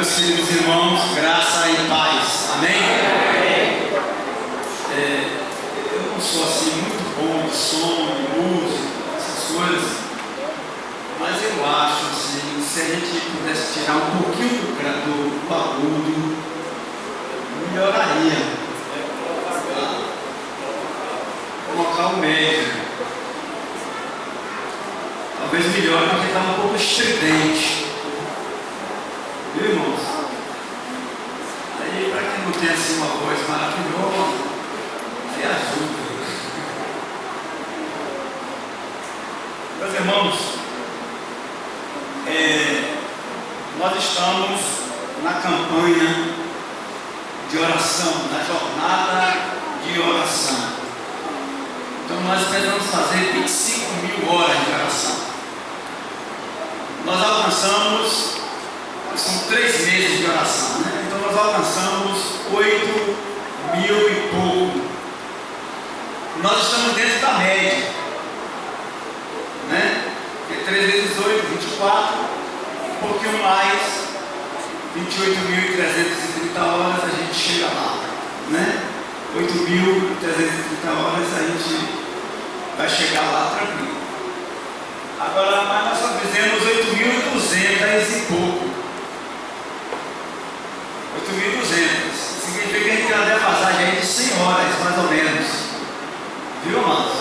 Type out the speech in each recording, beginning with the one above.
Meus queridos irmãos, graça e paz, amém? Eu não sou assim muito bom de som, de música, essas coisas, mas eu acho assim, se a gente pudesse tirar um pouquinho do agudo, melhoraria. Colocar o médio, talvez melhore, porque está um pouco estridente. Viu, irmãos? Aí, para quem não tem assim uma voz maravilhosa, aí ajuda. Meus irmãos, nós estamos na campanha de oração, na jornada de oração. Então, nós precisamos fazer 25.000 horas de oração. Nós alcançamos. São 3 meses de oração, né? Então nós alcançamos 8.000 e pouco. Nós estamos dentro da média, né? Porque 3 vezes 8, 24, um pouquinho mais, 28.330 horas a gente chega lá, né? 8.330 horas a gente vai chegar lá tranquilo. Agora, mas nós só fizemos 8.200 e pouco. 8.200, significa que a gente tem uma defasagem aí de 100 horas, mais ou menos. Viu, irmãos?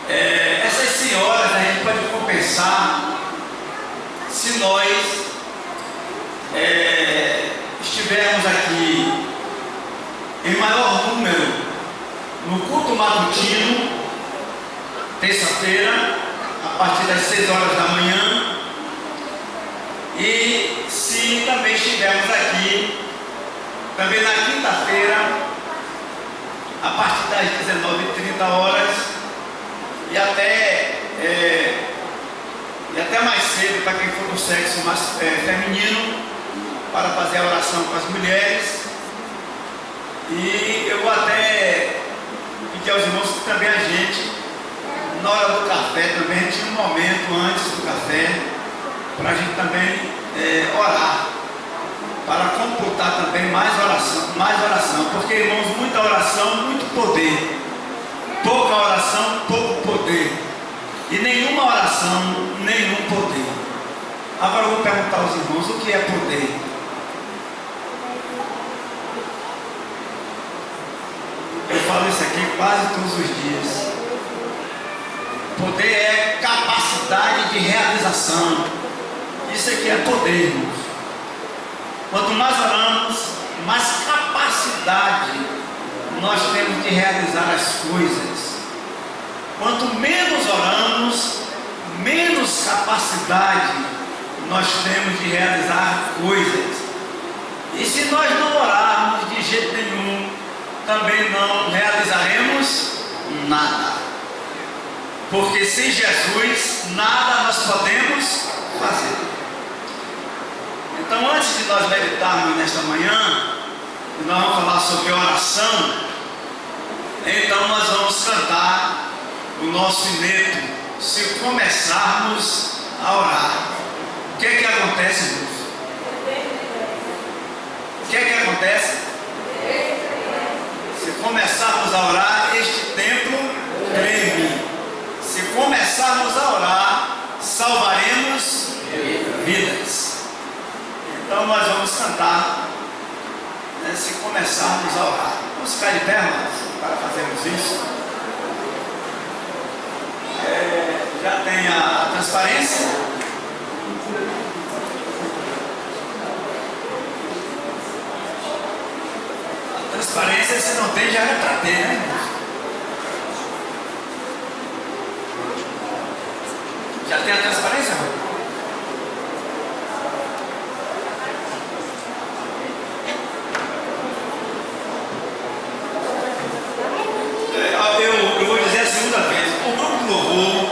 Essas 100 horas a gente pode compensar se nós estivermos aqui em maior número no culto matutino, terça-feira, a partir das 6 horas da manhã. E se também estivermos aqui, também na quinta-feira, a partir das 19h30 e até mais cedo, para quem for do sexo feminino, para fazer a oração com as mulheres. E eu vou até pedir aos irmãos que também a gente, na hora do café, também tinha um momento antes do café, para a gente também orar, para computar também mais oração, porque, irmãos, muita oração, muito poder, pouca oração, pouco poder, e nenhuma oração, nenhum poder. Agora eu vou perguntar aos irmãos, o que é poder? Eu falo isso aqui quase todos os dias. Poder é capacidade de realização. Isso aqui é poder, irmãos. Quanto mais oramos, mais capacidade nós temos de realizar as coisas. Quanto menos oramos, menos capacidade nós temos de realizar coisas. E se nós não orarmos de jeito nenhum, também não realizaremos nada. Porque sem Jesus, nada nós podemos fazer. Então, antes de nós meditarmos nesta manhã, nós vamos falar sobre oração. Então, nós vamos cantar o nosso inédito, se começarmos a orar. O que é que acontece, irmãos? O que é que acontece? Se começarmos a orar, este templo treme. Se começarmos a orar, salvaremos vidas. Então nós vamos cantar, né, se começarmos a orar. Vamos ficar de pé, irmãos, para fazermos isso. Já tem a transparência. A transparência, se não tem, já era para ter, né, irmãos? Já tem a transparência, irmão? Eu vou dizer a segunda vez. O grupo de louvor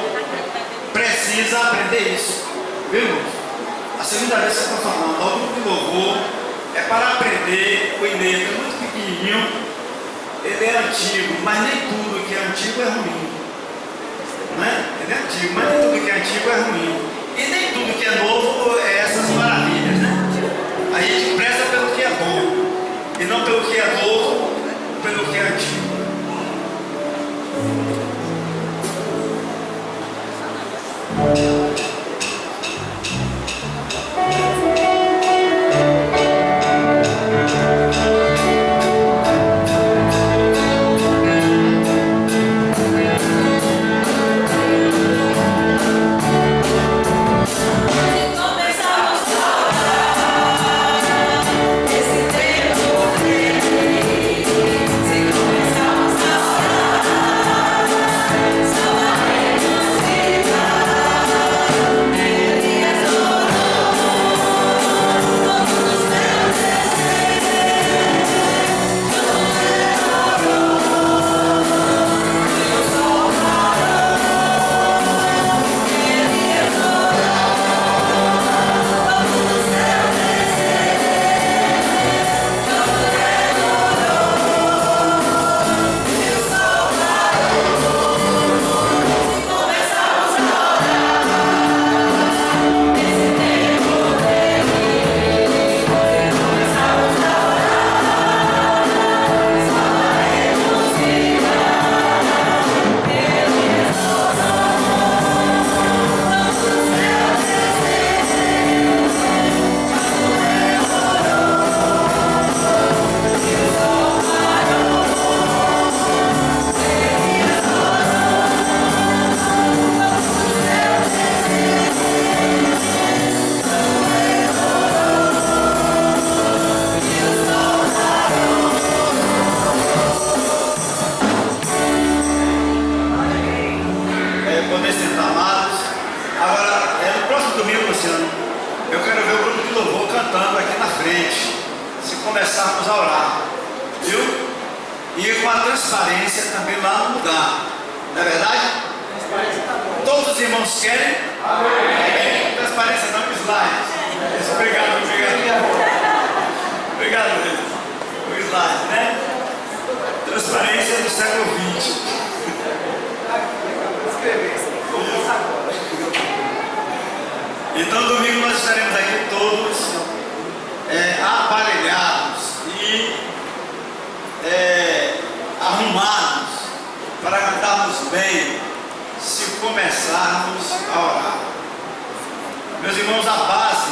precisa aprender isso. Viu, irmãos? A segunda vez que eu estou falando, o grupo de louvor é para aprender o inédito. É muito pequenininho. Ele é antigo, mas nem tudo que é antigo é ruim. Né? Ele é antigo, mas nem tudo que é antigo é ruim. E nem tudo que é novo é essas maravilhas, né? A começarmos a orar, viu? E com a transparência também lá no lugar, não é verdade? Todos os irmãos querem? Amém. Transparência não, slides. Obrigado. Obrigado, o slide, né? Transparência do século XX. Então, domingo nós estaremos aqui todos aparelhados e arrumados para cantarmos bem se começarmos a orar. Meus irmãos, a base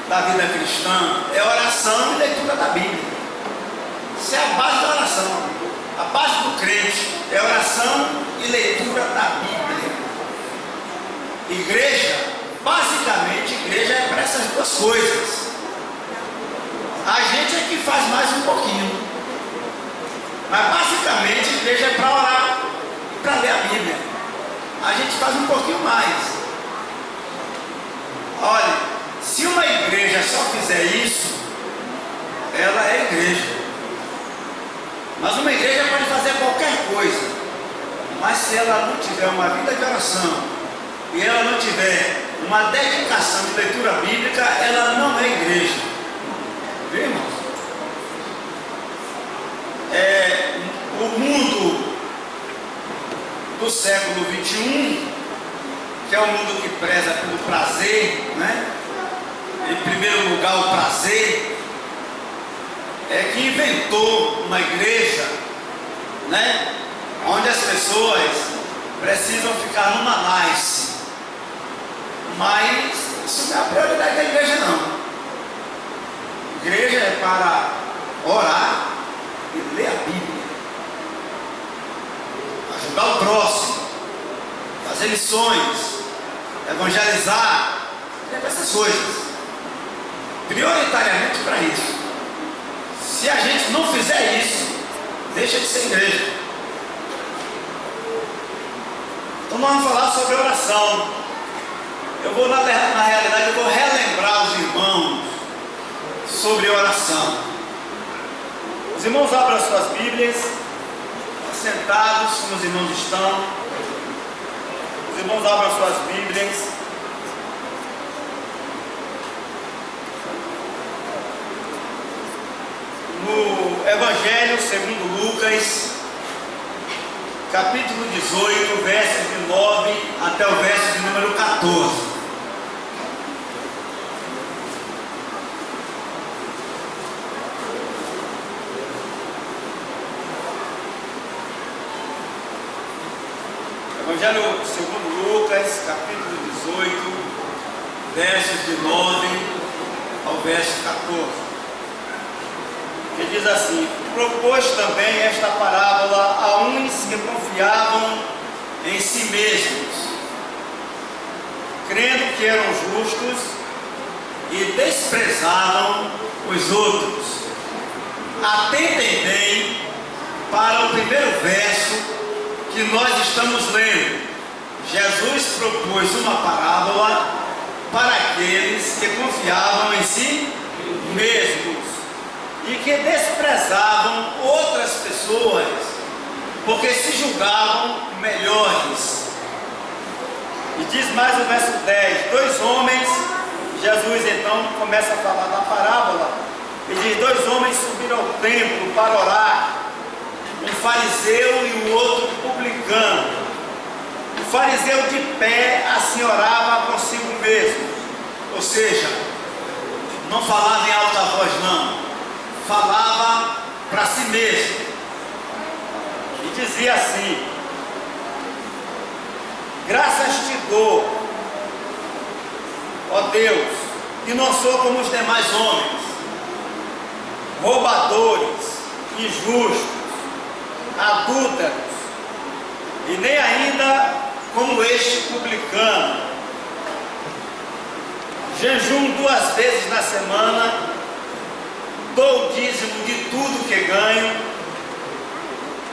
da vida cristã é oração e leitura da Bíblia. Isso é a base da oração. A base do crente é oração e leitura da Bíblia. Igreja, basicamente, igreja é para essas duas coisas. A gente é que faz mais um pouquinho. Mas basicamente, igreja é para orar e para ler a Bíblia. A gente faz um pouquinho mais. Olha, se uma igreja só fizer isso, ela é igreja. Mas uma igreja pode fazer qualquer coisa. Mas se ela não tiver uma vida de oração e ela não tiver uma dedicação de leitura bíblica, ela não é igreja. Viu, irmãos? O mundo do século XXI, que é um mundo que preza pelo prazer, né? Em primeiro lugar o prazer, que inventou uma igreja, né? Onde as pessoas precisam ficar numa nice. Mas isso não é a prioridade da igreja, não. Igreja é para orar e ler a Bíblia, ajudar o próximo, fazer missões, evangelizar, essas coisas, prioritariamente para isso. Se a gente não fizer isso, deixa de ser igreja. Então nós vamos falar sobre oração. Eu vou, na realidade, eu vou relembrar os irmãos sobre oração. Os irmãos abram as suas Bíblias, sentados como os irmãos estão. Os irmãos abram as suas Bíblias. No Evangelho segundo Lucas, capítulo 18, versos de 9 até o verso de número 14. Evangelho segundo Lucas, capítulo 18, versos de 9 ao verso 14. Que diz assim: propôs também esta parábola a uns que confiavam em si mesmos, crendo que eram justos e desprezavam os outros. Atentem bem para o primeiro verso que nós estamos lendo. Jesus propôs uma parábola para aqueles que confiavam em si mesmos e que desprezavam outras pessoas, porque se julgavam melhores. E diz mais o verso 10: dois homens, Jesus então começa a falar da parábola, e diz: dois homens subiram ao templo para orar, um fariseu e o outro publicano. O fariseu de pé assim orava consigo mesmo, ou seja, não falava em alta voz não, falava para si mesmo, e dizia assim: graças te dou, ó Deus, que não sou como os demais homens, roubadores, injustos, adúlteros, e nem ainda como este publicano. Jejum 2 vezes na semana, dou o dízimo de tudo que ganho.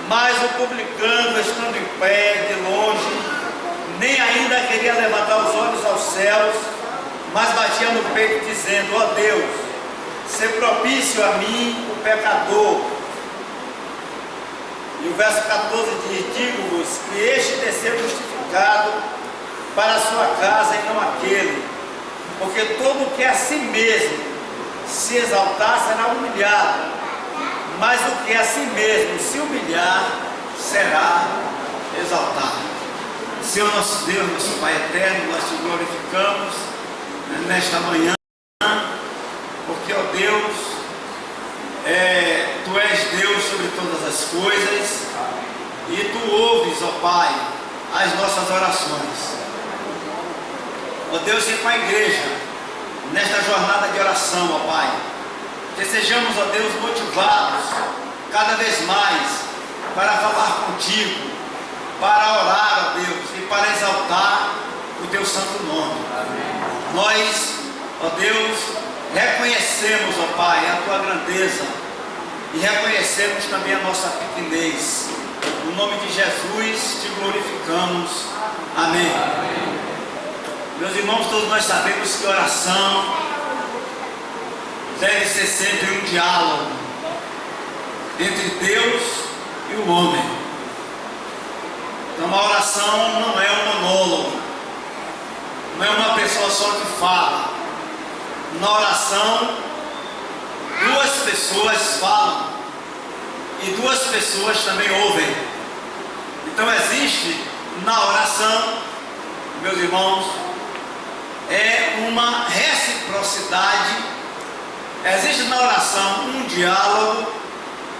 Mas o publicano, estando em pé de longe, nem ainda queria levantar os olhos aos céus, mas batia no peito dizendo: ó Deus, ser propício a mim, o pecador. E o verso 14 diz: digo-vos que este desceu justificado para a sua casa e não aquele, porque todo que a si mesmo se exaltar será humilhado, mas o que a si mesmo se humilhar será exaltado. Senhor nosso Deus, nosso Pai eterno, nós te glorificamos nesta manhã, porque, ó Deus, Tu és Deus sobre todas as coisas, e Tu ouves, ó Pai, as nossas orações. Ó Deus, e com a igreja, nesta jornada de oração, ó Pai, que sejamos, ó Deus, motivados cada vez mais para falar contigo, para orar, ó Deus, e para exaltar o Teu santo nome. Amém. Nós, ó Deus, reconhecemos, ó Pai, a Tua grandeza e reconhecemos também a nossa pequenez. No nome de Jesus, Te glorificamos. Amém. Amém. Meus irmãos, todos nós sabemos que oração deve ser sempre um diálogo entre Deus e o homem. Então a oração não é um monólogo, não é uma pessoa só que fala. Na oração, duas pessoas falam e duas pessoas também ouvem. Então existe na oração, meus irmãos, uma reciprocidade. Existe na oração um diálogo,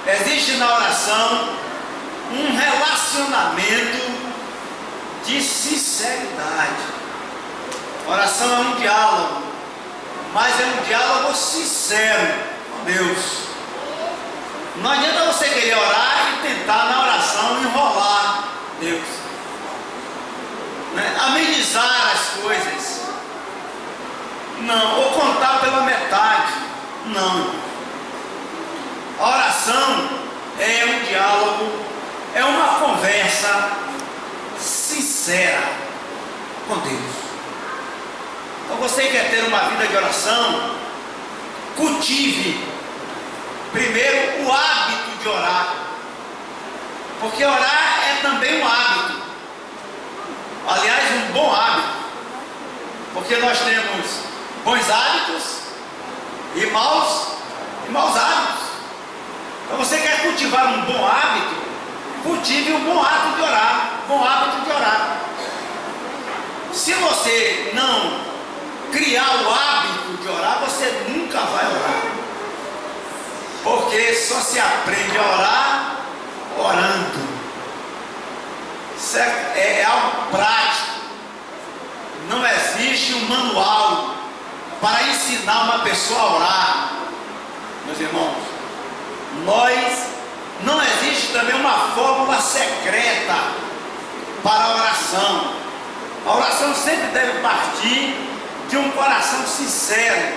existe na oração um relacionamento de sinceridade. Oração é um diálogo, mas é um diálogo sincero com Deus. Não adianta você querer orar e tentar na oração enrolar Deus, né? Amenizar as coisas, não, ou contar pela metade, não. A oração é um diálogo, é uma conversa sincera com Deus. Então você quer ter uma vida de oração, cultive primeiro o hábito de orar, porque orar é também um hábito, aliás, um bom hábito, porque nós temos bons hábitos e maus hábitos. Então você quer cultivar um bom hábito, cultive um bom hábito de orar, Se você não criar o hábito de orar, você nunca vai orar, porque só se aprende a orar orando. Isso é algo prático. Não existe um manual para ensinar uma pessoa a orar, meus irmãos. Não existe também uma fórmula secreta para a oração. A oração sempre deve partir de um coração sincero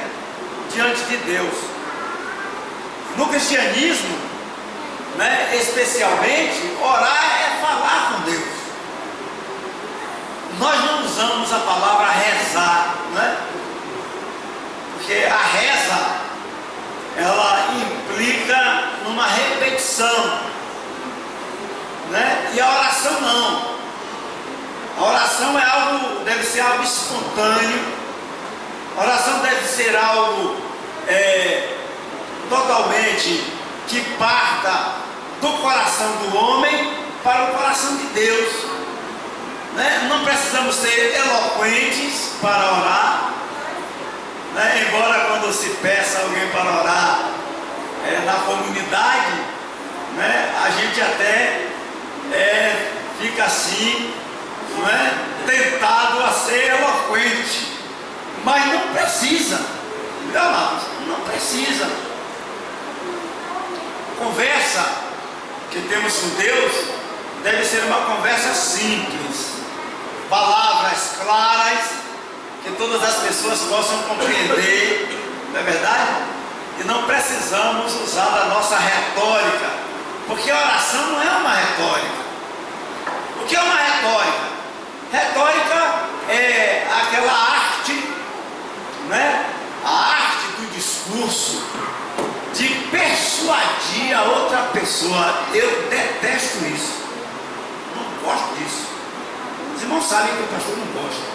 diante de Deus. No cristianismo, né, especialmente, orar é falar com Deus. Nós não usamos a palavra rezar, né? Porque a reza, ela implica numa repetição, né? E a oração não. A oração é algo, deve ser algo espontâneo. A oração deve ser algo totalmente que parta do coração do homem para o coração de Deus, né? Não precisamos ser eloquentes para orar, né? Embora quando se peça alguém para orar na comunidade, né, a gente até fica assim, não é? Tentado a ser eloquente, mas não precisa, não precisa. Conversa que temos com Deus deve ser uma conversa simples, palavras claras, que todas as pessoas possam compreender, não é verdade? E não precisamos usar da nossa retórica, porque a oração não é uma retórica. O que é uma retórica? Retórica é aquela arte, né? A arte do discurso, persuadir a outra pessoa. Eu detesto isso. Não gosto disso. Os irmãos sabem que o pastor não gosta.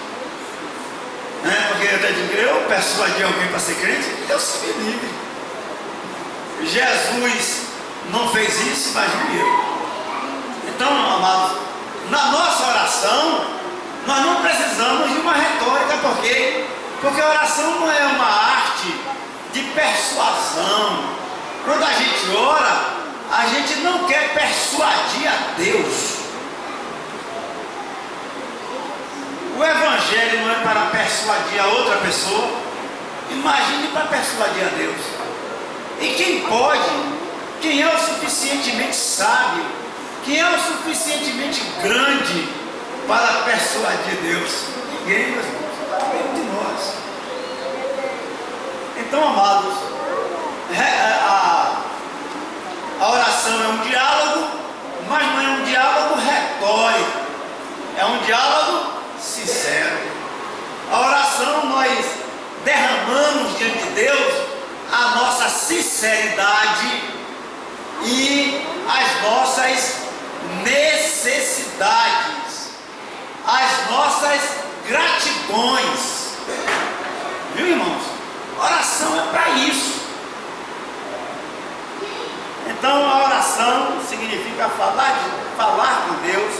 Porque até de eu persuadir alguém para ser crente, Deus se me livre. Jesus não fez isso, imagine eu. Então, amados, na nossa oração, nós não precisamos de uma retórica, porque a oração não é uma arte de persuasão. Quando a gente ora, a gente não quer persuadir a Deus. O evangelho não é para persuadir a outra pessoa, imagine para persuadir a Deus. E quem pode, quem é o suficientemente sábio, quem é o suficientemente grande para persuadir Deus? Ninguém, meus irmãos, nenhum de nós. Então, amados, a oração é um diálogo, mas não é um diálogo retórico, é um diálogo sincero. A oração, nós derramamos diante de Deus a nossa sinceridade e as nossas necessidades, as nossas gratidões. Viu, irmãos? Oração é para isso. Então a oração significa falar com Deus,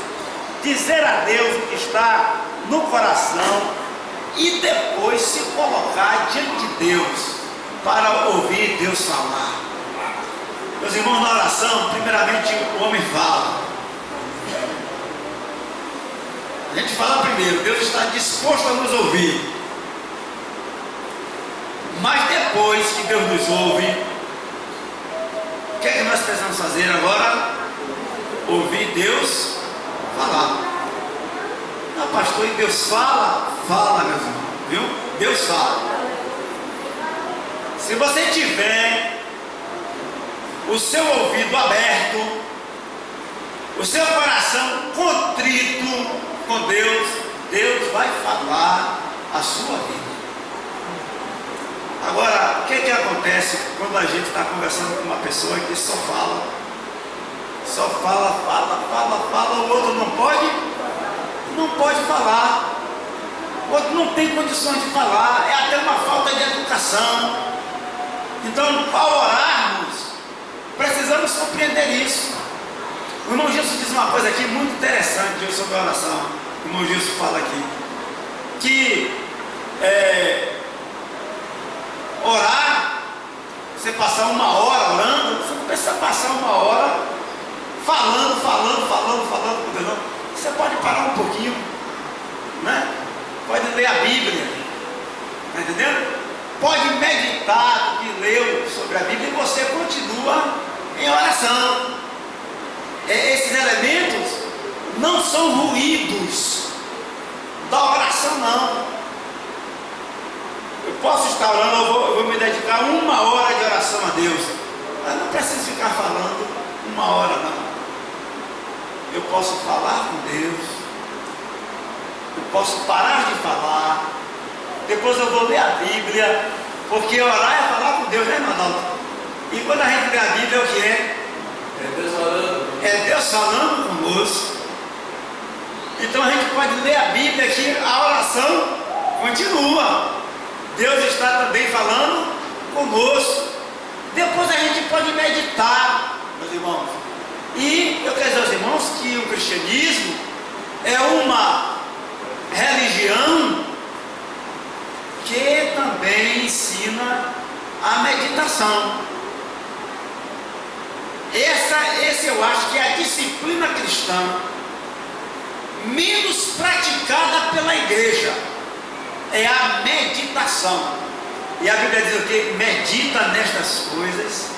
dizer a Deus o que está no coração e depois se colocar diante de Deus para ouvir Deus falar. Meus irmãos, na oração, primeiramente o homem fala. A gente fala primeiro, Deus está disposto a nos ouvir. Mas depois que Deus nos ouve, o que é que nós precisamos fazer agora? Ouvir Deus falar. Não, pastor, e Deus fala? Fala, meus irmãos, viu? Deus fala. Se você tiver o seu ouvido aberto, o seu coração contrito com Deus, Deus vai falar a sua vida. Agora, o que acontece quando a gente está conversando com uma pessoa que só fala, o outro não pode falar, o outro não tem condições de falar, é até uma falta de educação. Então, ao orarmos, precisamos compreender isso. O irmão Gilson diz uma coisa aqui muito interessante sobre a oração. O irmão Gilson fala aqui que orar, você passar uma hora orando, você não precisa passar uma hora falando com Deus, não. Você pode parar um pouquinho, né? Pode ler a Bíblia, está entendendo? Pode meditar o que leu sobre a Bíblia e você continua em oração. Esses elementos não são ruídos da oração, não. Eu posso estar orando, eu vou me dedicar 1 hora de oração a Deus. Eu não preciso ficar falando 1 hora, não. Eu posso falar com Deus. Eu posso parar de falar. Depois eu vou ler a Bíblia. Porque orar é falar com Deus, né, Manaldo? E quando a gente lê a Bíblia, o que é? É Deus falando. É Deus falando conosco. Então a gente pode ler a Bíblia que a oração continua. Deus está também falando conosco. Depois a gente pode meditar, meus irmãos. E eu quero dizer aos irmãos que o cristianismo é uma religião que também ensina a meditação. Esse eu acho que é a disciplina cristã menos praticada pela igreja. É a meditação. E a Bíblia diz o que? Medita nestas coisas.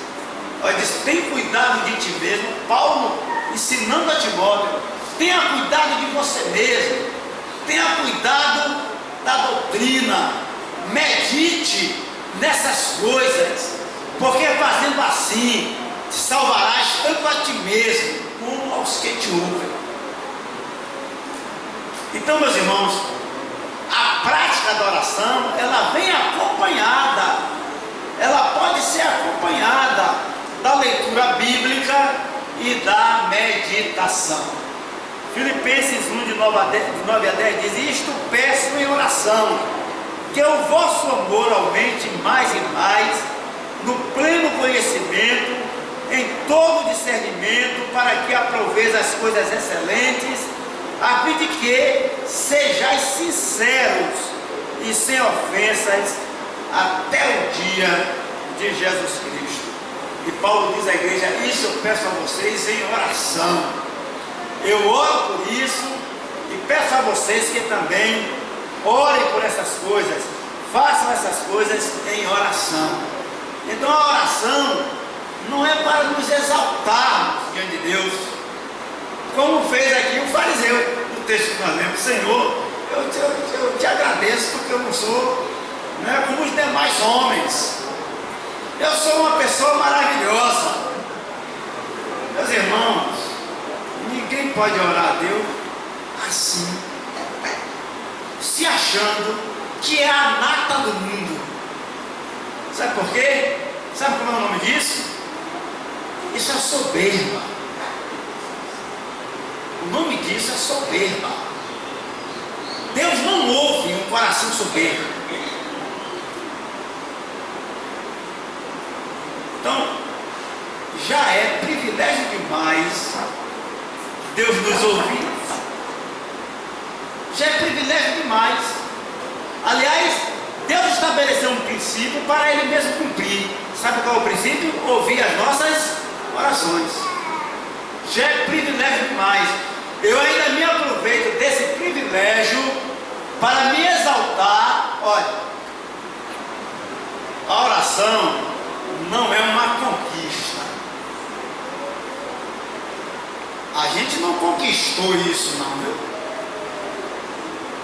Ela diz, tem cuidado de ti mesmo. Paulo ensinando a Timóteo, tenha cuidado de você mesmo, tenha cuidado da doutrina, medite nessas coisas, porque fazendo assim te salvarás tanto a ti mesmo como aos que te ouvem. Então, meus irmãos, a prática da oração, ela vem acompanhada, ela pode ser acompanhada da leitura bíblica e da meditação. Filipenses 1, de 9 a 10 diz: isto peço em oração, que o vosso amor aumente mais e mais, no pleno conhecimento, em todo discernimento, para que aproveis as coisas excelentes, a fim de que sejais sinceros e sem ofensas até o dia de Jesus Cristo. E Paulo diz à igreja: isso eu peço a vocês em oração. Eu oro por isso e peço a vocês que também orem por essas coisas, façam essas coisas em oração. Então a oração não é para nos exaltarmos diante de Deus, como fez aqui o fariseu, no texto que nós lemos: Senhor, eu te agradeço porque eu não sou como os demais homens, eu sou uma pessoa maravilhosa. Meus irmãos, ninguém pode orar a Deus assim, se achando que é a nata do mundo. Sabe por quê? Sabe como é o nome disso? Isso é soberba. O nome disso é soberba. Deus não ouve um coração soberbo. Então, já é privilégio demais Deus nos ouvir. Já é privilégio demais. Aliás, Deus estabeleceu um princípio para Ele mesmo cumprir. Sabe qual é o princípio? Ouvir as nossas orações. Já é privilégio demais. Eu ainda me aproveito desse privilégio para me exaltar. Olha, a oração não é uma conquista. A gente não conquistou isso, não, viu?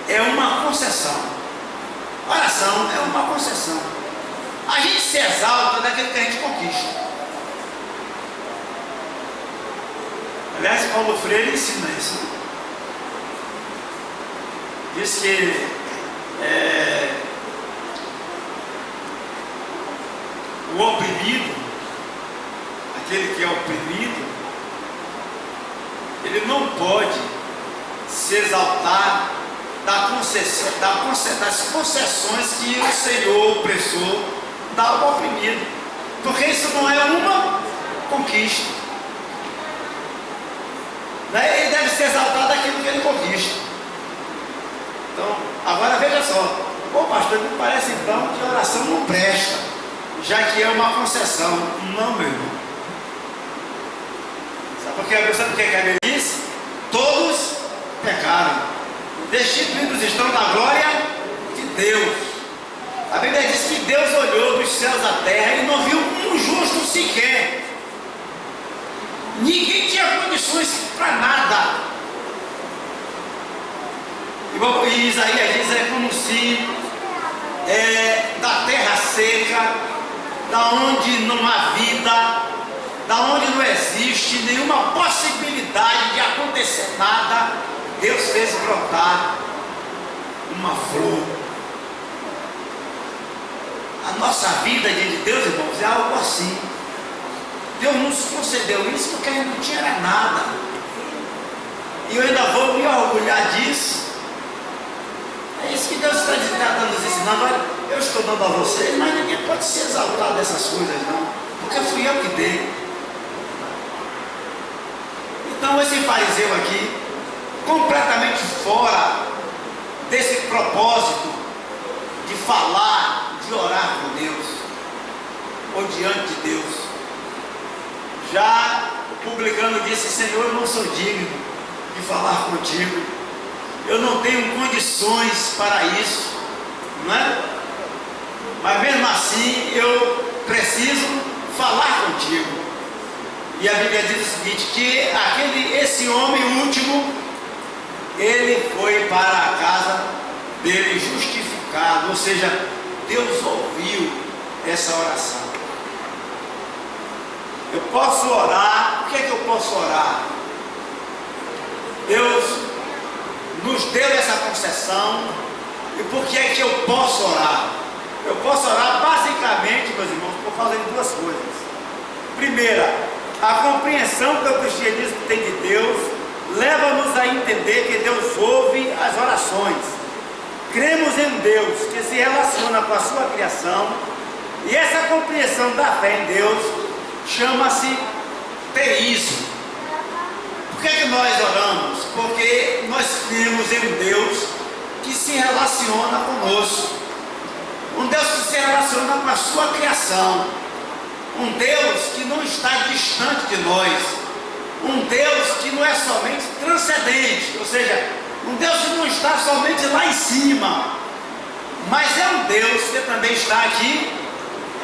É uma concessão. Oração é uma concessão. A gente se exalta daquilo que a gente conquista. Aliás, Paulo Freire ensina isso, né? Diz que o oprimido, aquele que é oprimido, ele não pode se exaltar das concessões que o Senhor opressor dá ao oprimido, porque isso não é uma conquista. Ele deve se exaltar daquilo que ele conquista. Então, agora veja só: ô pastor, me parece então que a oração não presta, já que é uma concessão. Não, meu irmão. Sabe por que? Sabe o que a Bíblia diz? Todos pecaram, destituídos estão da glória de Deus. A Bíblia diz que Deus olhou dos céus à terra e não viu um justo sequer. Ninguém tinha condições para nada. E Isaías diz: é como se da terra seca, da onde não há vida, da onde não existe nenhuma possibilidade de acontecer nada, Deus fez brotar uma flor. A nossa vida diante de Deus, irmãos, é algo assim. Deus nos concedeu isso porque a gente não tinha nada. E eu ainda vou me orgulhar disso. É isso que Deus está nos ensinando. Olha, eu estou dando a vocês, mas ninguém pode se exaltar dessas coisas, não, porque fui eu que dei. Então esse fariseu aqui, completamente fora desse propósito de falar, de orar com Deus, ou diante de Deus, já o publicano disse: Senhor, eu não sou digno de falar contigo, eu não tenho condições para isso, não é? Mas mesmo assim eu preciso falar contigo. E a Bíblia diz o seguinte: que esse homem último, ele foi para a casa dele justificado, ou seja, Deus ouviu essa oração. Eu posso orar. Por que é que eu posso orar? Deus nos deu essa concessão. E por que é que eu posso orar? Eu posso orar basicamente, meus irmãos, por causa de duas coisas. Primeira, a compreensão que o cristianismo tem de Deus leva-nos a entender que Deus ouve as orações. Cremos em um Deus que se relaciona com a sua criação, e essa compreensão da fé em Deus chama-se teísmo. Por que é que nós oramos? Porque nós cremos em um Deus que se relaciona conosco, um Deus que se relaciona com a sua criação, um Deus que não está distante de nós, um Deus que não é somente transcendente, ou seja, um Deus que não está somente lá em cima, mas é um Deus que também está aqui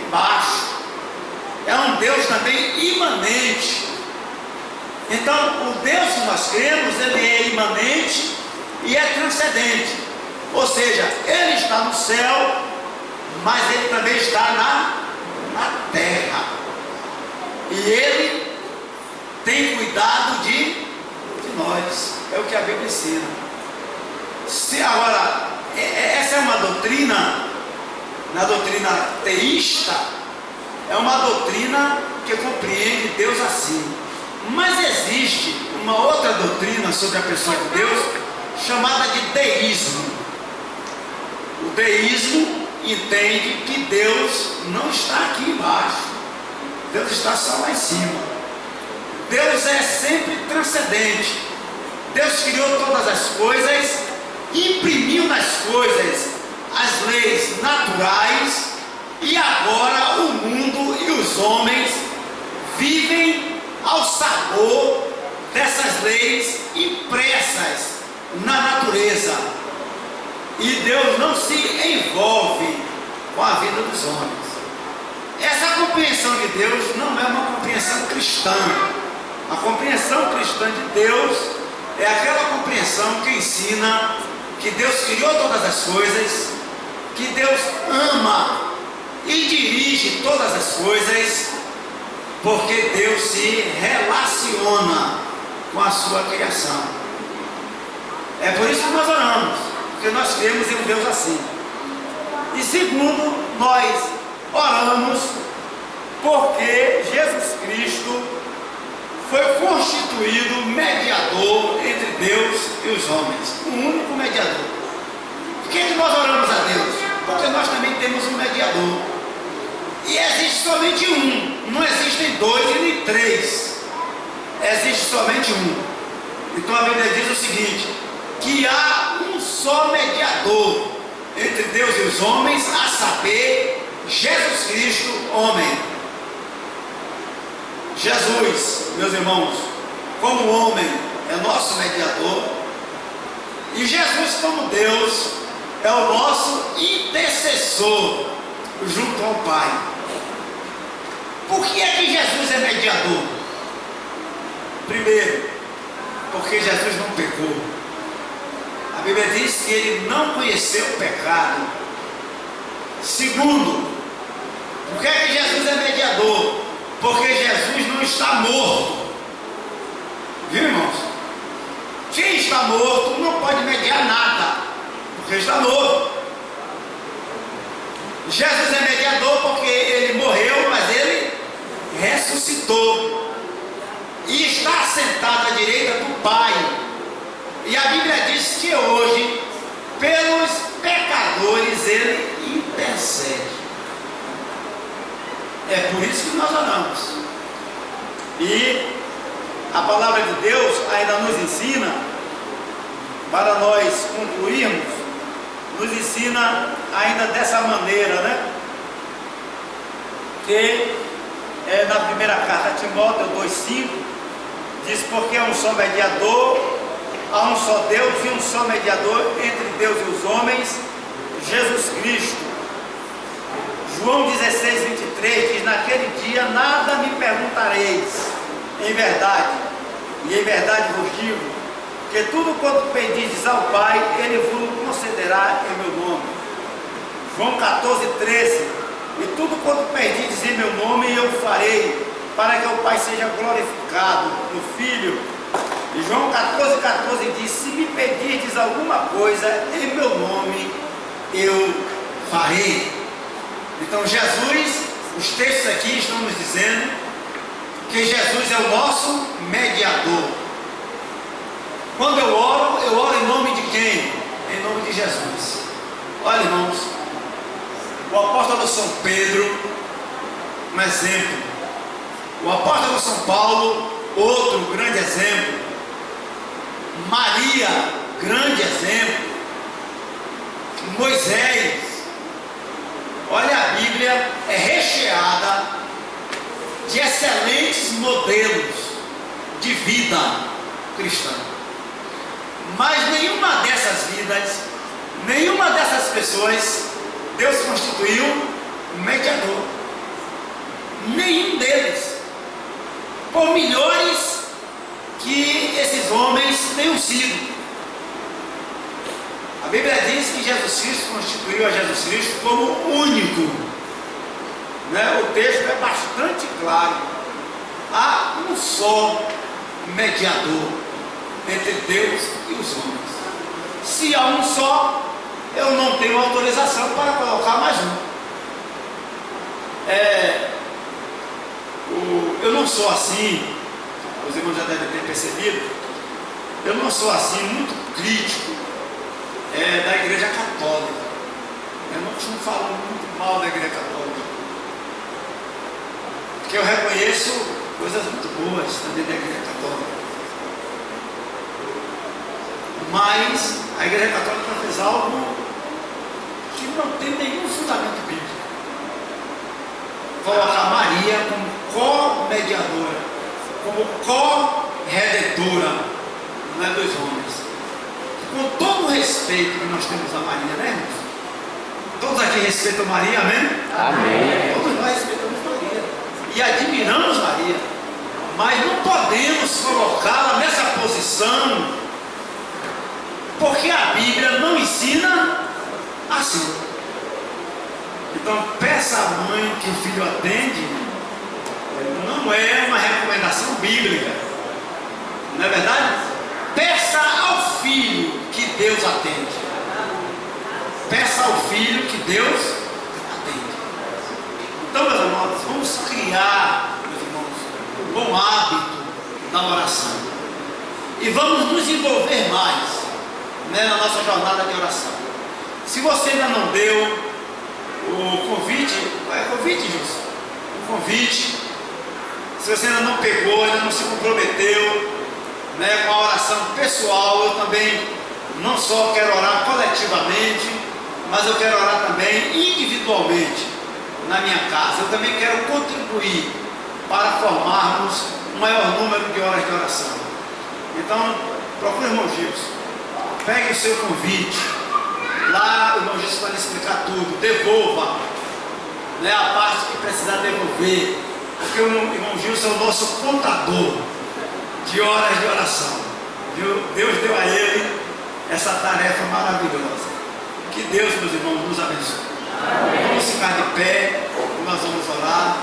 embaixo, é um Deus também imanente. Então, o Deus que nós cremos, ele é imanente e é transcendente, ou seja, ele está no céu, mas ele também está na terra, e ele tem cuidado de nós, é o que a Bíblia ensina. Se agora, essa é uma doutrina, na doutrina teísta, é uma doutrina que compreende Deus assim. Mas existe uma outra doutrina sobre a pessoa de Deus, chamada de deísmo. O deísmo entende que Deus não está aqui embaixo, Deus está só lá em cima. Deus é sempre transcendente. Deus criou todas as coisas, imprimiu nas coisas as leis naturais, e agora o mundo e os homens vivem ao sabor dessas leis impressas na natureza, e Deus não se envolve com a vida dos homens. Essa compreensão de Deus não é uma compreensão cristã. A compreensão cristã de Deus é aquela compreensão que ensina que Deus criou todas as coisas, que Deus ama e dirige todas as coisas, porque Deus se relaciona com a sua criação. É por isso que nós oramos, porque nós cremos em um Deus assim. E segundo, nós oramos porque Jesus Cristo foi constituído mediador entre Deus e os homens, o único mediador. Por que nós oramos a Deus? Porque nós também temos um mediador. E existe somente um, não existem dois e nem três, existe somente um. Então a Bíblia diz o seguinte, que há um só mediador entre Deus e os homens, a saber, Jesus Cristo, homem. Jesus, meus irmãos, como homem, é nosso mediador, e Jesus, como Deus, é o nosso intercessor junto ao Pai. Por que é que Jesus é mediador? Primeiro, porque Jesus não pecou. A Bíblia diz que ele não conheceu o pecado. Segundo, por que é que Jesus é mediador? Porque Jesus não está morto. Viu, irmãos? Quem está morto não pode mediar nada, porque está morto. Jesus é mediador porque ele morreu, mas ele ressuscitou e está sentado à direita do Pai. E a Bíblia diz que hoje, pelos pecadores, ele intercede. É por isso que nós oramos. E a palavra de Deus ainda nos ensina, para nós concluirmos, nos ensina ainda dessa maneira, né? Que na primeira carta a Timóteo 2,5 diz, porque é um só mediador, há um só Deus e um só mediador entre Deus e os homens, Jesus Cristo. João 16:23 diz, naquele dia nada me perguntareis, em verdade, e em verdade vos digo, que tudo quanto pedis ao Pai, Ele vos concederá em meu nome. João 14:13, e tudo quanto pedis em meu nome, eu farei, para que o Pai seja glorificado no Filho. E João 14:14 diz, se me pedirdes alguma coisa em meu nome, eu farei. Então Jesus, os textos aqui estão nos dizendo que Jesus é o nosso mediador. Quando eu oro em nome de quem? Em nome de Jesus. Olha, irmãos, o apóstolo São Pedro, um exemplo. O apóstolo São Paulo, outro grande exemplo. Maria, grande exemplo. Moisés. Olha, a Bíblia é recheada de excelentes modelos de vida cristã. Mas nenhuma dessas vidas, nenhuma dessas pessoas, Deus constituiu um mediador. Nenhum deles. Por melhores que esses homens tenham sido. A Bíblia diz que Jesus Cristo constituiu a Jesus Cristo como único. O texto é bastante claro. Há um só mediador entre Deus e os homens. Se há um só, eu não tenho autorização para colocar mais um. Eu não sou assim, os irmãos já devem ter percebido, eu não sou assim muito crítico da Igreja Católica. Eu não costumo falar muito mal da Igreja Católica, porque eu reconheço coisas muito boas também da Igreja Católica. Mas a Igreja Católica fez algo que não tem nenhum fundamento bíblico. Colocar Maria como co-mediadora, como co-redentora, não é dos homens. Com todo o respeito que nós temos a Maria, né, irmãos? Todos aqui respeitam Maria, amém? Amém. Todos nós respeitamos Maria e admiramos Maria, mas não podemos colocá-la nessa posição, porque a Bíblia não ensina assim. Então, peça à mãe que o filho atende, não é uma recomendação bíblica, não é verdade? Peça ao filho que Deus atende. Peça ao filho que Deus atende. Então, meus irmãos, vamos criar, meus irmãos, um bom hábito na oração. E vamos nos envolver mais na nossa jornada de oração. Se você ainda não deu o convite, Júlio? O convite, se você ainda não pegou, ainda não se comprometeu com a oração pessoal, eu também não só quero orar coletivamente, mas eu quero orar também individualmente na minha casa. Eu também quero contribuir para formarmos um maior número de horas de oração. Então, procure o irmão Gilson, pegue o seu convite. Lá o irmão Gilson vai lhe explicar tudo. Devolva a parte que precisar devolver, porque o irmão Gilson é o nosso contador de horas de oração. Deus deu a ele essa tarefa maravilhosa. Que Deus, meus irmãos, nos abençoe. Vamos ficar de pé, nós vamos orar,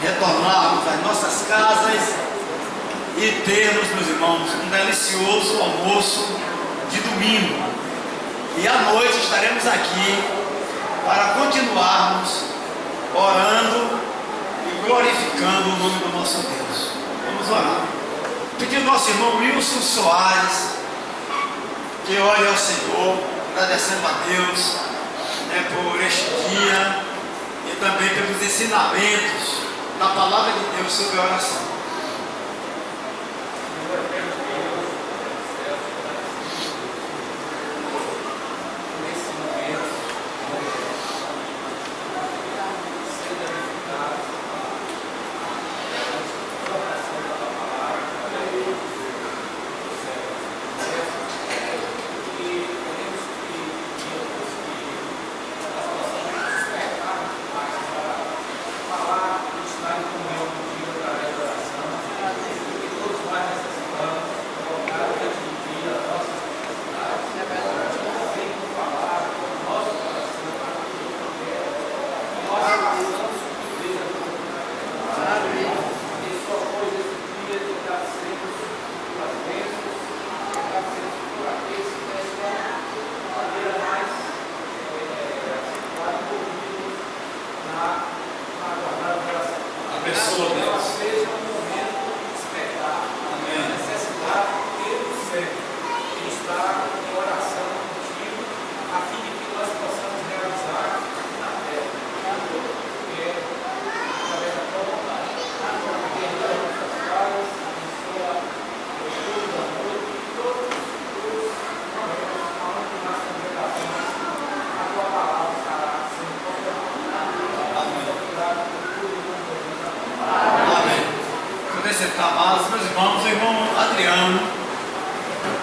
retornarmos às nossas casas e termos, meus irmãos, um delicioso almoço de domingo. E à noite estaremos aqui para continuarmos orando e glorificando o nome do nosso Deus. Vamos orar. Pedir ao nosso irmão Wilson Soares que ore ao Senhor, agradecendo a Deus por este dia e também pelos ensinamentos da palavra de Deus sobre a oração. Falar, continuar em comunhão contigo através da oração. apresentar mais os meus irmãos. O irmão Adriano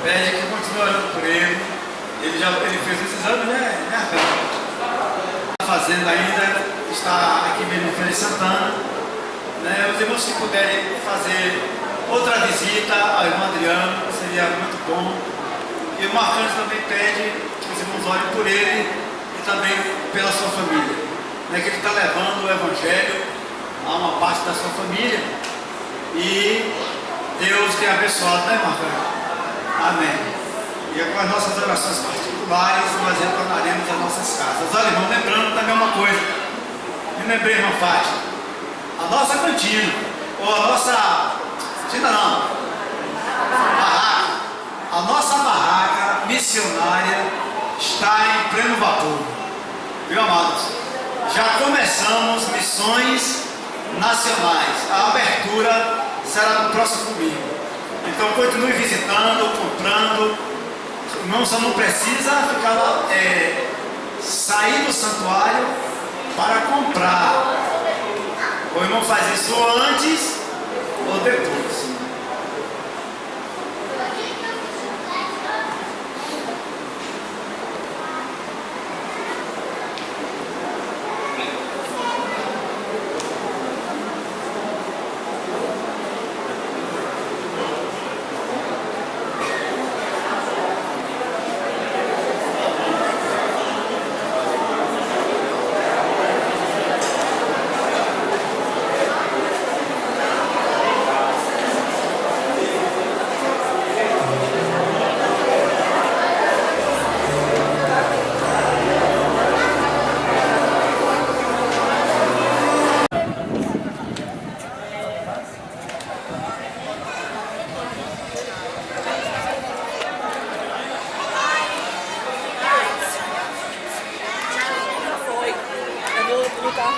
pede que continue orando por ele. Ele fez esse exame, né? Está fazendo ainda, está aqui mesmo em Feira de Santana. Né? Os irmãos, se puderem fazer outra visita ao irmão Adriano, seria muito bom. E o Marcantes também pede que os irmãos orem por ele e também pela sua família. Né? Que ele está levando o Evangelho a uma parte da sua família. E Deus tem abençoado, né, Marcantes? Amém. E com as nossas orações particulares, nós retornaremos às nossas casas. Olha, irmão, lembrando também uma coisa. Me lembrei, irmã Fátima. A nossa cantina, ou a nossa... Cantina não. Barraca. A nossa barraca missionária está em pleno vapor. Viu, amados? Já começamos missões nacionais. A abertura será no próximo domingo. Então continue visitando, comprando. Irmão, só não precisa ficar lá, sair do santuário para comprar. O irmão faz isso antes ou depois.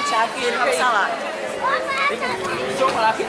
Thiago que ele vai passar lá. Deixa eu falar aqui.